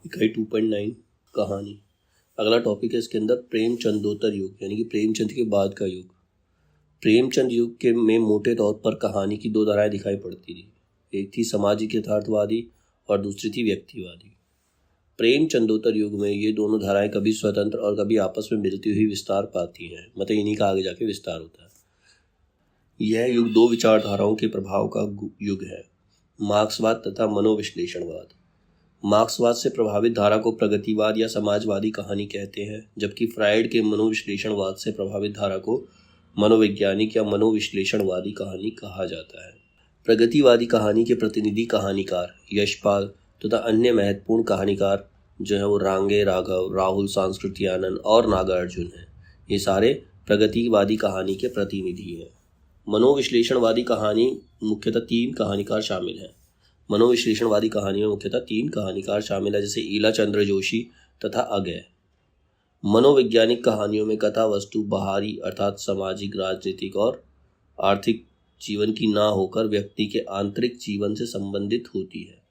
इकाई 2.9 कहानी। अगला टॉपिक है इसके अंदर प्रेमचंदोत्तर युग, यानी कि प्रेमचंद के बाद का युग। प्रेमचंद युग के में मोटे तौर पर कहानी की दो धाराएं दिखाई पड़ती थी। एक थी सामाजिक यथार्थवादी और दूसरी थी व्यक्तिवादी। प्रेमचंदोत्तर युग में ये दोनों धाराएं कभी स्वतंत्र और कभी आपस में मिलती हुई विस्तार पाती हैं, मतलब इन्हीं का आगे जाके विस्तार होता है। यह युग दो विचारधाराओं के प्रभाव का युग है, मार्क्सवाद तथा मनोविश्लेषणवाद। मार्क्सवाद से प्रभावित धारा को प्रगतिवाद या समाजवादी कहानी कहते हैं, जबकि फ्रायड के मनोविश्लेषणवाद से प्रभावित धारा को मनोवैज्ञानिक या मनोविश्लेषणवादी कहानी कहा जाता है। प्रगतिवादी कहानी के प्रतिनिधि कहानीकार यशपाल तथा अन्य महत्वपूर्ण कहानीकार जो है वो रांगे राघव, राहुल सांस्कृत्यानन और नागार्जुन हैं। ये सारे प्रगतिवादी कहानी के प्रतिनिधि हैं। मनोविश्लेषणवादी कहानी मुख्यतः तीन कहानीकार शामिल हैं। मनोविश्लेषणवादी कहानी में मुख्यतः तीन कहानीकार शामिल है, जैसे ईला चंद्र जोशी तथा अगय। मनोवैज्ञानिक कहानियों में कथा वस्तु बाहरी अर्थात सामाजिक, राजनीतिक और आर्थिक जीवन की ना होकर व्यक्ति के आंतरिक जीवन से संबंधित होती है।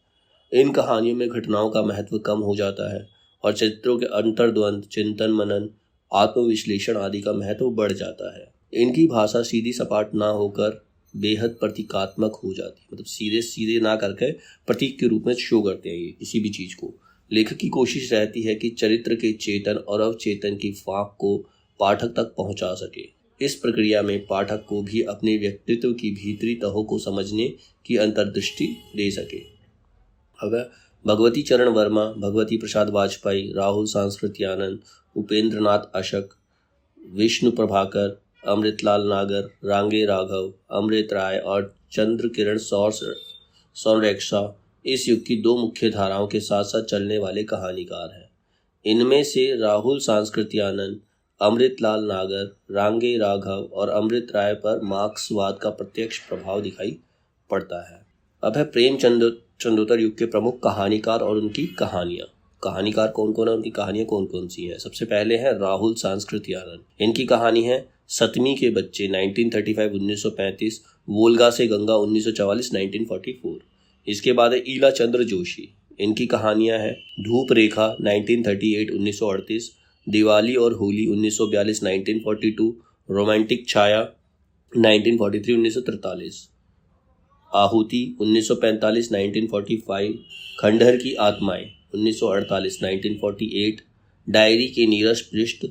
इन कहानियों में घटनाओं का महत्व कम हो जाता है और चरित्रों के अंतर्द्वंद, चिंतन मनन, आत्मविश्लेषण आदि का महत्व बढ़ जाता है। इनकी भाषा सीधी सपाट ना होकर बेहद प्रतीकात्मक हो जाती है, मतलब सीधे सीधे ना करके प्रतीक के रूप में शो करते हैं ये किसी भी चीज को। लेखक की कोशिश रहती है कि चरित्र के चेतन और अवचेतन की फाक को पाठक तक पहुंचा सके। इस प्रक्रिया में पाठक को भी अपने व्यक्तित्व की भीतरी तहों को समझने की अंतर्दृष्टि दे सके। अब भगवती चरण वर्मा, भगवती प्रसाद वाजपेयी, राहुल सांस्कृत्यानन, उपेंद्र नाथ अशक, विष्णु प्रभाकर, अमृतलाल नागर, रांगे राघव, अमृत राय और चंद्र किरण सौरेक्षा इस युग की दो मुख्य धाराओं के साथ साथ चलने वाले कहानीकार हैं। इनमें से राहुल सांस्कृत्यानन, अमृतलाल नागर, रांगे राघव और अमृत राय पर मार्क्सवाद का प्रत्यक्ष प्रभाव दिखाई पड़ता है। अब है प्रेमचंदोत्तर युग के प्रमुख कहानीकार और उनकी कहानियां। कहानीकार कौन कौन है, उनकी कहानियां कौन कौन सी हैं? सबसे पहले है राहुल सांस्कृत्यानन। इनकी कहानी है सतमी के बच्चे 1935 1935, वोल्गा से गंगा 1944 1944। इसके बाद है ईला चंद्र जोशी। इनकी कहानियां हैं धूप रेखा 1938 1938, दिवाली और होली 1942 1942, रोमांटिक छाया 1943 1943, आहुति 1945 1945, खंडहर की आत्माएं 1948 1948, डायरी के नीरस पृष्ठ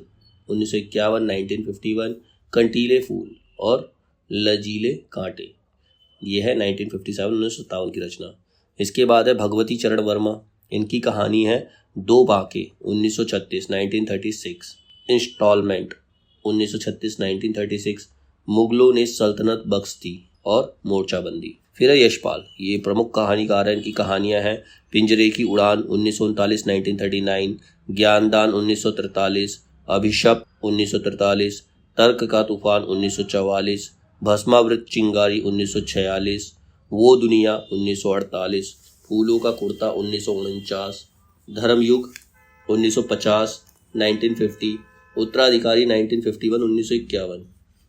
1951 1951, कंटीले फूल और लजीले कांटे, ये है 1957 1957 की रचना। इसके बाद है भगवती चरण वर्मा। इनकी कहानी है दो बांके 1936 1936, इंस्टॉलमेंट 1936 1936, मुगलों ने सल्तनत बख्श दी और मोर्चाबंदी। फिर है यशपाल, ये प्रमुख कहानीकार हैं। इनकी कहानियां हैं पिंजरे की उड़ान 1939 1939, ज्ञानदान 1943, अभिशप्त 1943, तर्क का तूफान 1944, भस्मावृत चिंगारी 1946, वो दुनिया 1948, फूलों का कुर्ता 1949, धर्मयुग 1950 1950, उत्तराधिकारी 1951 1951,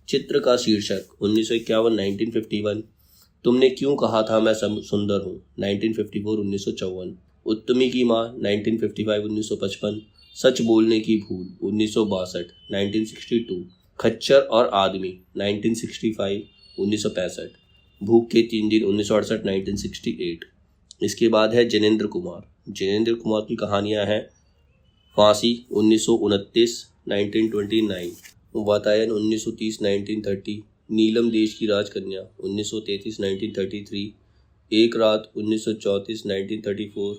चित्र का शीर्षक 1951 1951, तुमने क्यों कहा था मैं सुंदर हूँ 1954 1954, उत्तमी की माँ 1955 1955, सच बोलने की भूल 1962 1962, खच्चर और आदमी 1965 1965, भूख के 3 दिन 1968 1968। इसके बाद है जिनेंद्र कुमार। जिनेंद्र कुमार की कहानियां हैं फांसी 1929 1929, वातायन 1930 1930, नीलम देश की राजकन्या 1933 1933, एक रात 1934 1934,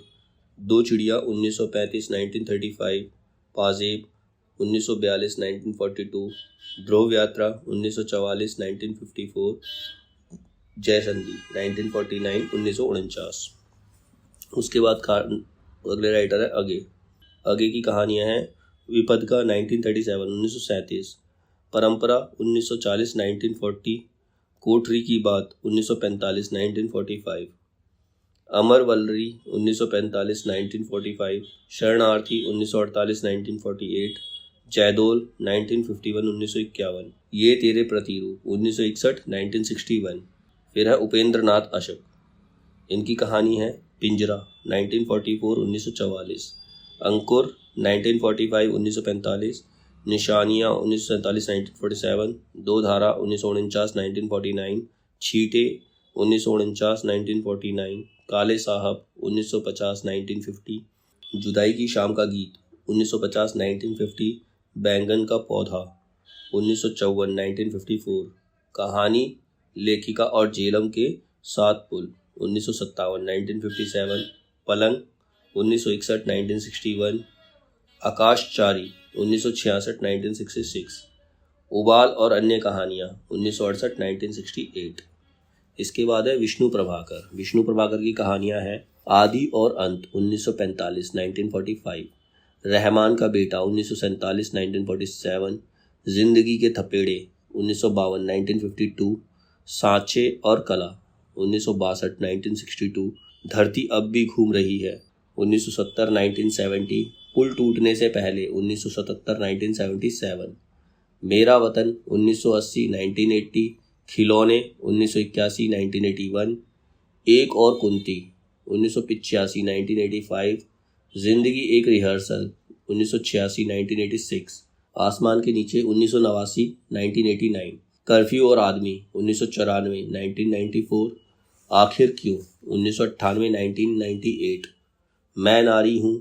दो चिड़िया 1935 1935, पाजेब 1942 1942, ध्रुव यात्रा 1944 1954, जयसंधी 1949 1949। उसके बाद अगले राइटर है अगे। अगे की कहानियां हैं विपदका 1937 1937, परंपरा 1940 1940, कोठरी की बात 1945 1945, अमर वल्लरी 1945 1945, शरणार्थी 1948 1948, जयदोल 1951 1951, ये तेरे प्रतिरूप 1961 1961। फिर है उपेंद्र नाथ अशक। इनकी कहानी है पिंजरा 1944 1944, अंकुर 1945 1945, निशानियाँ 1947 1947, दो धारा 1949 1949, छीटे 1949 1949, काले साहब 1950 1950, जुदाई की शाम का गीत 1950 1950, बैंगन का पौधा 1954 1954, कहानी लेखिका और जेलम के सात पुल 1957 1957, पलंग 1961 1961, आकाशचारी 1966 1966, उबाल और अन्य कहानियाँ 1968 1968। इसके बाद है विष्णु प्रभाकर। विष्णु प्रभाकर की कहानियाँ हैं आदि और अंत 1945 1945, रहमान का बेटा 1947 1947, जिंदगी के थपेड़े 1952 1952, सांचे और कला 1962 1962, धरती अब भी घूम रही है 1970 1970, पुल टूटने से पहले 1977 1977, मेरा वतन 1980 1980, खिलौने 1981 1981, एक और कुंती 1985 1985, जिंदगी एक रिहर्सल 1986 1986, आसमान के नीचे 1989 1989, कर्फ्यू और आदमी 1994 1994, आखिर क्यों 1998 1998, मैं नारी हूँ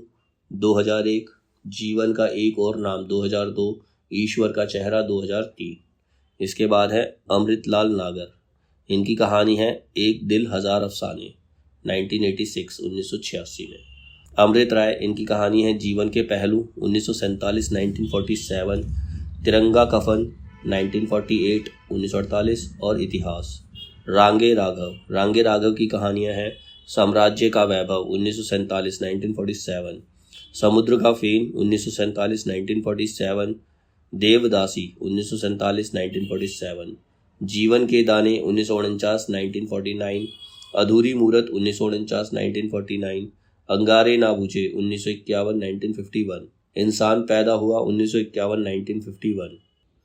2001, जीवन का एक और नाम 2002, ईश्वर का चेहरा 2003। इसके बाद है अमृतलाल नागर। इनकी कहानी है एक दिल हजार अफसाने 1986 1986 में। अमृत राय, इनकी कहानी है जीवन के पहलू 1947 1947, तिरंगा कफन 1948 1948 और इतिहास। रांगे राघव की कहानियां हैं साम्राज्य का वैभव 1947 1947, समुद्र का फेन 1947 1947, देवदासी 1947 1947, जीवन के दाने 1949 1949, अधूरी मूरत 1949 1949, अंगारे ना बुझे 1951 1951, इंसान पैदा हुआ 1951 1951।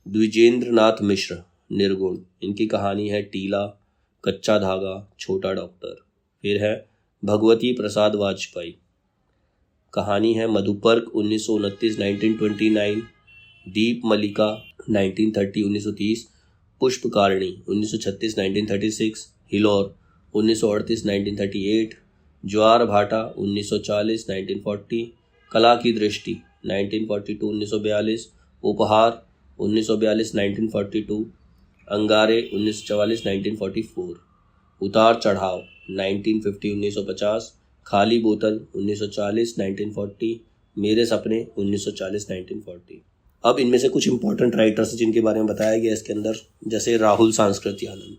द्विजेंद्र नाथ मिश्र निर्गुण, इनकी कहानी है टीला, कच्चा धागा, छोटा डॉक्टर। फिर है भगवती प्रसाद वाजपेयी, कहानी है मधुपर्क 1929 1929, दीप मलिका 1930 1930, पुष्पकारिणी 1936 1936, हिलौर 1938 1938, ज्वार भाटा 1940 1940, कला की दृष्टि 1942 1942, उपहार 1942 1942, अंगारे 1944 1944, उतार चढ़ाव 1950 1950, खाली बोतल 1940 1940, मेरे सपने 1940 1940। अब इनमें से कुछ इंपॉर्टेंट राइटर्स जिनके बारे में बताया गया इसके अंदर, जैसे राहुल सांस्कृत्यानंद।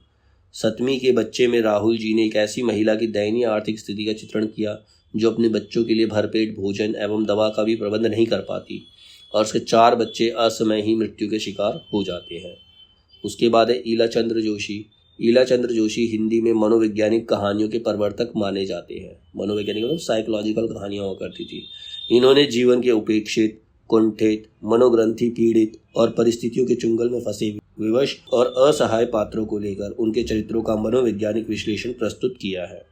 7वीं के बच्चे में राहुल जी ने एक ऐसी महिला की दयनीय आर्थिक स्थिति का चित्रण किया जो अपने बच्चों के लिए भरपेट भोजन एवं दवा का भी प्रबंध नहीं कर पाती और उसके 4 बच्चे असमय ही मृत्यु के शिकार हो जाते हैं। उसके बाद है ईलाचंद्र जोशी। ईलाचंद्र जोशी हिंदी में मनोवैज्ञानिक कहानियों के प्रवर्तक माने जाते हैं। मनोवैज्ञानिक मतलब साइकोलॉजिकल कहानियाँ हुआ करती थी। इन्होंने जीवन के उपेक्षित, कुंठित, मनोग्रंथि पीड़ित और परिस्थितियों के चुंगल में फंसे विवश और असहाय पात्रों को लेकर उनके चरित्रों का मनोवैज्ञानिक विश्लेषण प्रस्तुत किया है।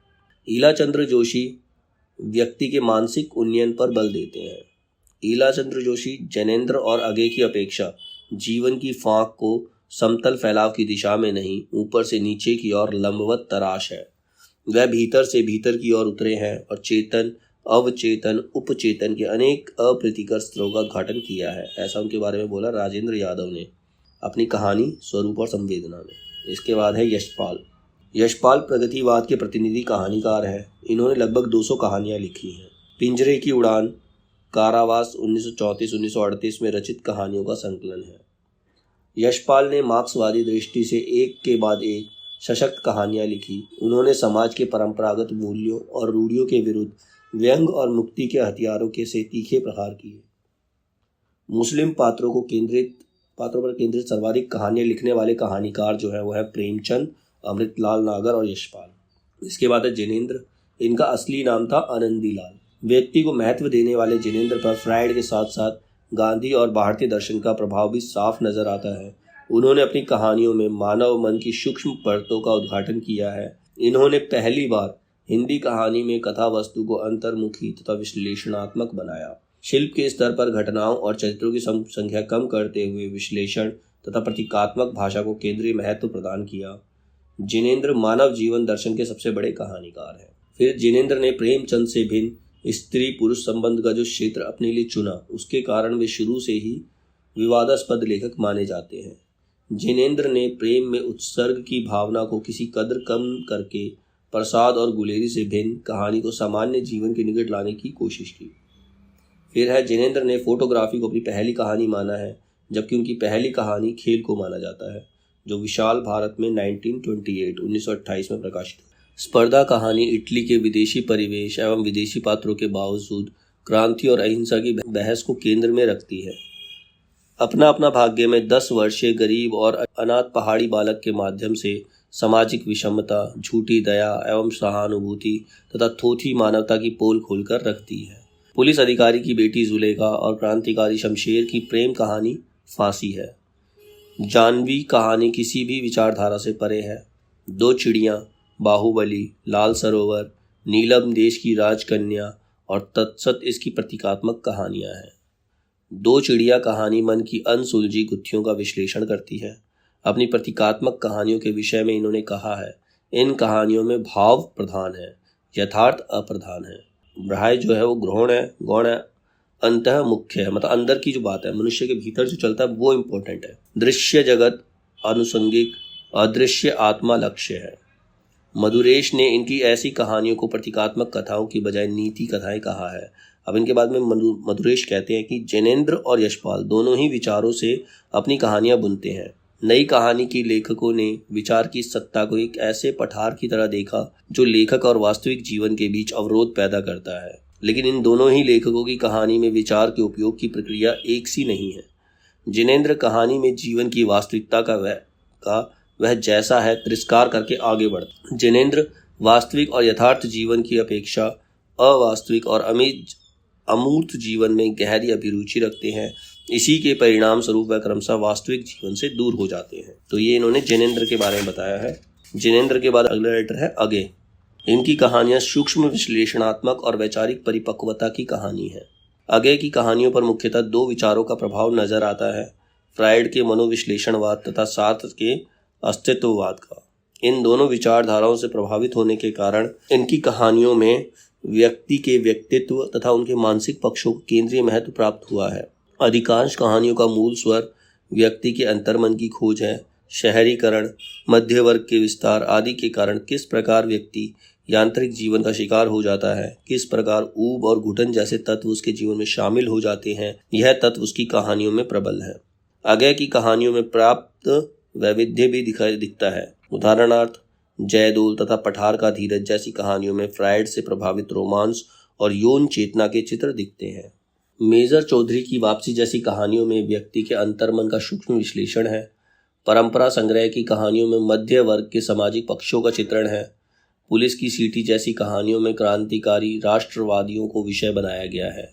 ईलाचंद्र जोशी व्यक्ति के मानसिक उन्नयन पर बल देते हैं। ईलाचंद्र जोशी जैनेन्द्र और अगे की अपेक्षा जीवन की फांक को समतल फैलाव की दिशा में नहीं, ऊपर से नीचे की ओर लंबवत तराश है। वह भीतर से भीतर की ओर उतरे हैं और चेतन, अवचेतन, उपचेतन के अनेक अप्रीतिकर स्तरों का उद्घाटन किया है। ऐसा उनके बारे में बोला राजेंद्र यादव ने अपनी कहानी स्वरूप और संवेदना में। इसके बाद है यशपाल। यशपाल प्रगतिवाद के प्रतिनिधि कहानीकार हैं। इन्होंने लगभग 200 कहानियां लिखी हैं। पिंजरे की उड़ान, कारावास 1934-1938 में रचित कहानियों का संकलन है। यशपाल ने मार्क्सवादी दृष्टि से एक के बाद एक सशक्त कहानियां लिखी। उन्होंने समाज के परंपरागत मूल्यों और रूढ़ियों के विरुद्ध व्यंग और मुक्ति के हथियारों के से तीखे प्रहार किए। मुस्लिम पात्रों पर केंद्रित सर्वाधिक कहानियां लिखने वाले कहानीकार जो है वो है प्रेमचंद, अमृतलाल नागर और यशपाल। इसके बाद है जिनेंद्र। इनका असली नाम था आनंदीलाल। व्यक्ति को महत्व देने वाले जिनेंद्र पर फ्रायड के साथ साथ गांधी और भारतीय दर्शन का प्रभाव भी साफ नजर आता है। उन्होंने अपनी कहानियों में मानव मन की सूक्ष्म परतों का उद्घाटन किया है। इन्होंने पहली बार हिंदी कहानी में कथा वस्तु को अंतर्मुखी तथा विश्लेषणात्मक बनाया। शिल्प के स्तर पर घटनाओं और चरित्रों की संख्या कम करते हुए विश्लेषण तथा प्रतीकात्मक भाषा को केंद्रीय महत्व प्रदान किया। जिनेंद्र मानव जीवन दर्शन के सबसे बड़े कहानीकार हैं। फिर जिनेंद्र ने प्रेमचंद से भिन्न स्त्री पुरुष संबंध का जो क्षेत्र अपने लिए चुना, उसके कारण वे शुरू से ही विवादास्पद लेखक माने जाते हैं। जिनेंद्र ने प्रेम में उत्सर्ग की भावना को किसी कदर कम करके प्रसाद और गुलेरी से भिन्न कहानी को सामान्य जीवन के निकट लाने की कोशिश की। फिर है जिनेंद्र ने फोटोग्राफी को अपनी पहली कहानी माना है, जबकि उनकी पहली कहानी खेल को माना जाता है, जो विशाल भारत में 1928 में प्रकाशित हुई। स्पर्धा कहानी इटली के विदेशी परिवेश एवं विदेशी पात्रों के बावजूद क्रांति और अहिंसा की बहस को केंद्र में रखती है। अपना अपना भाग्य में 10 वर्षीय गरीब और अनाथ पहाड़ी बालक के माध्यम से सामाजिक विषमता, झूठी दया एवं सहानुभूति तथा थोथी मानवता की पोल खोलकर रखती है। पुलिस अधिकारी की बेटी जुलेखा और क्रांतिकारी शमशेर की प्रेम कहानी फांसी है। जानवी कहानी किसी भी विचारधारा से परे है। दो चिड़ियाँ, बाहुबली, लाल सरोवर, नीलम देश की राजकन्या और तत्सत इसकी प्रतीकात्मक कहानियाँ हैं। दो चिड़िया कहानी मन की अनसुलझी गुत्थियों का विश्लेषण करती है। अपनी प्रतीकात्मक कहानियों के विषय में इन्होंने कहा है, इन कहानियों में भाव प्रधान है, यथार्थ अप्रधान है। ब्राह्य जो है वो गौण है, अंतः मुख्य है, मतलब अंदर की जो बात है, मनुष्य के भीतर जो चलता है वो इम्पोर्टेंट है। दृश्य जगत अनुसंगिक, अदृश्य आत्मा लक्ष्य है। मधुरेश ने इनकी ऐसी कहानियों को प्रतीकात्मक कथाओं की बजाय नीति कथाएं कहा है। अब इनके बाद में मधुरेश कहते हैं कि जिनेंद्र और यशपाल दोनों ही विचारों से अपनी कहानियां बुनते हैं। नई कहानी की लेखकों ने विचार की सत्ता को एक ऐसे पठार की तरह देखा जो लेखक और वास्तविक जीवन के बीच अवरोध पैदा करता है। लेकिन इन दोनों ही लेखकों की कहानी में विचार के उपयोग की प्रक्रिया एक सी नहीं है। जिनेंद्र कहानी में जीवन की वास्तविकता का वह जैसा है तिरस्कार करके आगे बढ़ता। जिनेंद्र वास्तविक और यथार्थ जीवन की अपेक्षा अवास्तविक और अमूर्त जीवन में गहरी अभिरुचि रखते हैं। इसी के परिणाम स्वरूप वह क्रमशः वास्तविक जीवन से दूर हो जाते हैं। तो ये इन्होंने जिनेंद्र के बारे में बताया है। जिनेंद्र के बाद अगला राइटर है अगे। इनकी कहानियां सूक्ष्म विश्लेषणात्मक और वैचारिक परिपक्वता की कहानी है। अगे की कहानियों पर मुख्यतः दो विचारों का प्रभाव नजर आता है, फ्रायड के मनोविश्लेषणवाद तथा सार्त्र के अस्तित्ववाद का। इन दोनों विचारधाराओं से प्रभावित होने के कारण इनकी कहानियों में व्यक्ति के व्यक्तित्व तथा उनके मानसिक पक्षों को केंद्रीय महत्व प्राप्त हुआ है। अधिकांश कहानियों का मूल स्वर व्यक्ति के अंतर्मन की खोज है। शहरीकरण, मध्य वर्ग के विस्तार आदि के कारण किस प्रकार व्यक्ति यांत्रिक जीवन का शिकार हो जाता है, किस प्रकार ऊब और घुटन जैसे तत्व उसके जीवन में शामिल हो जाते हैं, यह तत्व उसकी कहानियों में प्रबल है। अगय की कहानियों में प्राप्त वैविध्य भी दिखता है। उदाहरणार्थ जयदोल तथा पठार का धीरज जैसी कहानियों में फ्रायड से प्रभावित रोमांस और यौन चेतना के चित्र दिखते हैं। मेजर चौधरी की वापसी जैसी कहानियों में व्यक्ति के अंतर्मन का सूक्ष्म विश्लेषण है। परंपरा संग्रह की कहानियों में मध्य वर्ग के सामाजिक पक्षों का चित्रण है। पुलिस की सीटी जैसी कहानियों में क्रांतिकारी राष्ट्रवादियों को विषय बनाया गया है।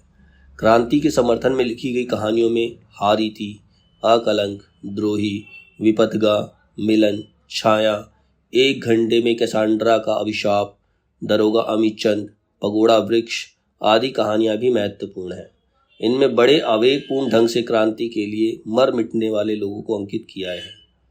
क्रांति के समर्थन में लिखी गई कहानियों में हारीति, अकलंक, द्रोही, विपथगा, मिलन, छाया, एक घंटे में कैसांड्रा का अभिशाप, दरोगा अमित चंद, पगोड़ा वृक्ष आदि कहानियां भी महत्वपूर्ण हैं। इनमें बड़े आवेगपूर्ण ढंग से क्रांति के लिए मर मिटने वाले लोगों को अंकित किया है।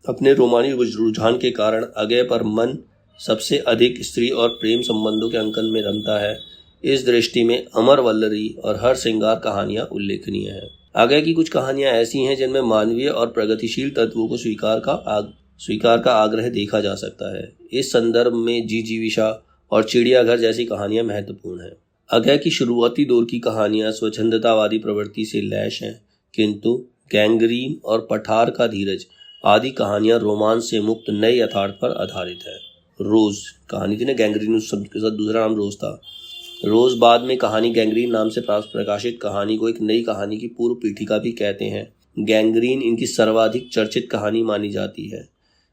अपने रोमानी रुझान के कारण अगय पर मन सबसे अधिक स्त्री और प्रेम संबंधों के अंकन में रमता है। इस दृष्टि में अमर वल्लरी और हर श्रृंगार कहानियां उल्लेखनीय हैं। अगय की कुछ कहानियां ऐसी हैं जिनमें मानवीय और प्रगतिशील तत्वों को स्वीकार का आग्रह देखा जा सकता है। इस संदर्भ में जीजीविषा और चिड़ियाघर जैसी कहानियां महत्वपूर्ण हैं। अगय की शुरुआती दौर की कहानियां स्वच्छंदतावादी प्रवृत्ति से लैस हैं, किंतु गैंग्रीन और पठार का धीरज आदि कहानियां रोमांस से मुक्त नए यथार्थ पर आधारित है। रोज कहानी थी ना, गैंग्रीन शब्द के साथ दूसरा नाम रोज था। रोज बाद में कहानी गैंग्रीन नाम से प्रकाशित कहानी को एक नई कहानी की पूर्व पीठिका भी कहते हैं। गैंग्रीन इनकी सर्वाधिक चर्चित कहानी मानी जाती है।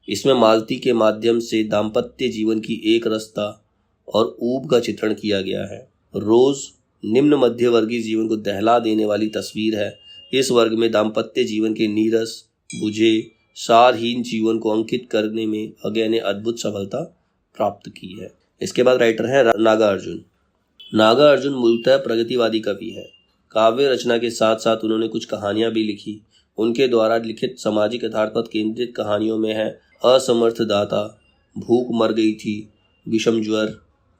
इसमें मालती के माध्यम से दाम्पत्य जीवन की एक रसता और ऊब का चित्रण किया गया है। रोज निम्न मध्य वर्गीय जीवन को दहला देने वाली तस्वीर है। इस वर्ग में दाम्पत्य जीवन के नीरस, बुझे, सारहीन जीवन को अंकित करने में अगय ने अद्भुत सफलता प्राप्त की है। इसके बाद राइटर है नागार्जुन। नागार्जुन मूलतः प्रगतिवादी कवि है। काव्य रचना के साथ साथ उन्होंने कुछ कहानियां भी लिखी। उनके द्वारा लिखित सामाजिक यथार्थ पर केंद्रित कहानियों में है असमर्थ दाता, भूख मर गई थी, विषम ज्वर,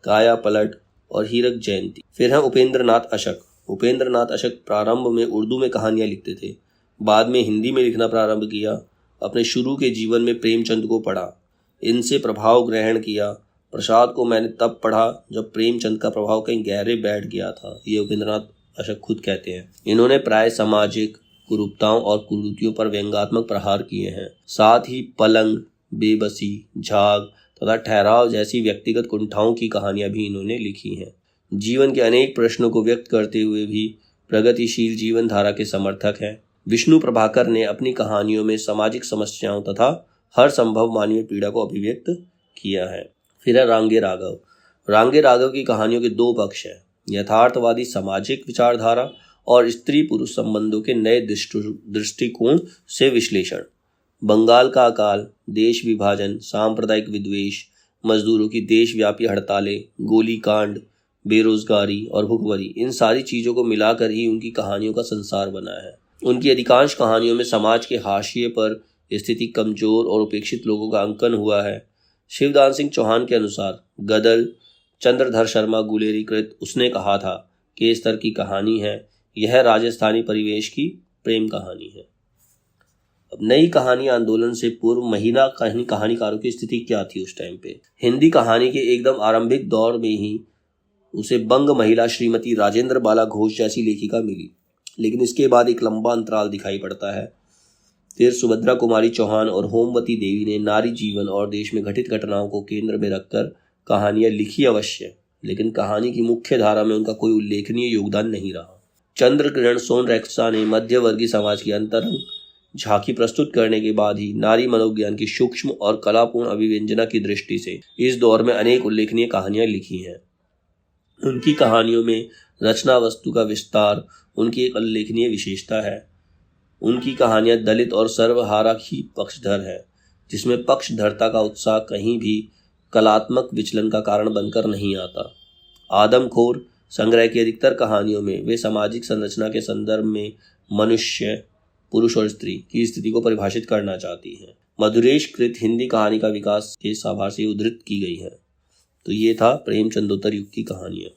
काया पलट और हीरक जयंती। फिर है उपेंद्र नाथ अशक। उपेंद्र नाथ अशक प्रारंभ में उर्दू में कहानियां लिखते थे, बाद में हिंदी में लिखना प्रारंभ किया। अपने शुरू के जीवन में प्रेमचंद को पढ़ा, इनसे प्रभाव ग्रहण किया। प्रसाद को मैंने तब पढ़ा जब प्रेमचंद का प्रभाव कहीं गहरे बैठ गया था, ये उपेंद्र नाथ अशक खुद कहते हैं। इन्होंने प्राय सामाजिक कुरूपताओं और कुरीतियों पर व्यंग्यात्मक प्रहार किए हैं। साथ ही पलंग, बेबसी, झाग तथा ठहराव जैसी व्यक्तिगत कुंठाओं की कहानियां भी इन्होंने लिखी हैं। जीवन के अनेक प्रश्नों को व्यक्त करते हुए भी प्रगतिशील जीवन धारा के समर्थक हैं। विष्णु प्रभाकर ने अपनी कहानियों में सामाजिक समस्याओं तथा हर संभव मानवीय पीड़ा को अभिव्यक्त किया है। फिर है रांगे राघव। रांगे राघव की कहानियों के दो पक्ष हैं, यथार्थवादी सामाजिक विचारधारा और स्त्री पुरुष संबंधों के नए दृष्टिकोण से विश्लेषण। बंगाल का अकाल, देश विभाजन, सांप्रदायिक विद्वेष, मजदूरों की देशव्यापी हड़तालें, गोलीकांड, बेरोजगारी और भुखमरी, इन सारी चीज़ों को मिलाकर ही उनकी कहानियों का संसार बना है। उनकी अधिकांश कहानियों में समाज के हाशिए पर स्थिति कमजोर और उपेक्षित लोगों का अंकन हुआ है। शिवदान सिंह चौहान के अनुसार गदल चंद्रधर शर्मा गुलेरी कृत उसने कहा था कि इस तरह की कहानी है, यह राजस्थानी परिवेश की प्रेम कहानी है। अब नई कहानी आंदोलन से पूर्व महिला कहानीकारों की स्थिति क्या थी उस टाइम पे? हिंदी कहानी के एकदम आरंभिक दौर में ही उसे बंग महिला श्रीमती राजेंद्र बाला घोष जैसी लेखिका मिली, लेकिन इसके बाद एक लंबा अंतराल दिखाई पड़ता है। फिर सुभद्रा कुमारी चौहान और होमवती देवी ने नारी जीवन और देश में घटित घटनाओं को केंद्र में रखकर कहानियां लिखी अवश्य, लेकिन कहानी की मुख्य धारा में उनका कोई उल्लेखनीय योगदान नहीं रहा। चंद्र किरण सोनरेखा ने मध्यवर्गीय समाज की अंतरंग झांकी प्रस्तुत करने के बाद ही नारी मनोविज्ञान की सूक्ष्म और कलापूर्ण अभिव्यंजना की दृष्टि से इस दौर में अनेक उल्लेखनीय कहानियां लिखी हैं। उनकी कहानियों में रचना वस्तु का विस्तार उनकी एक उल्लेखनीय विशेषता है। उनकी कहानियां दलित और सर्वहारा की पक्षधर है, जिसमें पक्षधरता का उत्साह कहीं भी कलात्मक विचलन का कारण बनकर नहीं आता। आदमखोर संग्रह की अधिकतर कहानियों में वे सामाजिक संरचना के संदर्भ में मनुष्य, पुरुष और स्त्री की स्थिति को परिभाषित करना चाहती हैं। मधुरेश कृत हिंदी कहानी का विकास के आभार से उद्धृत की गई है। तो ये था प्रेमचंदोत्तर युग की कहानियां।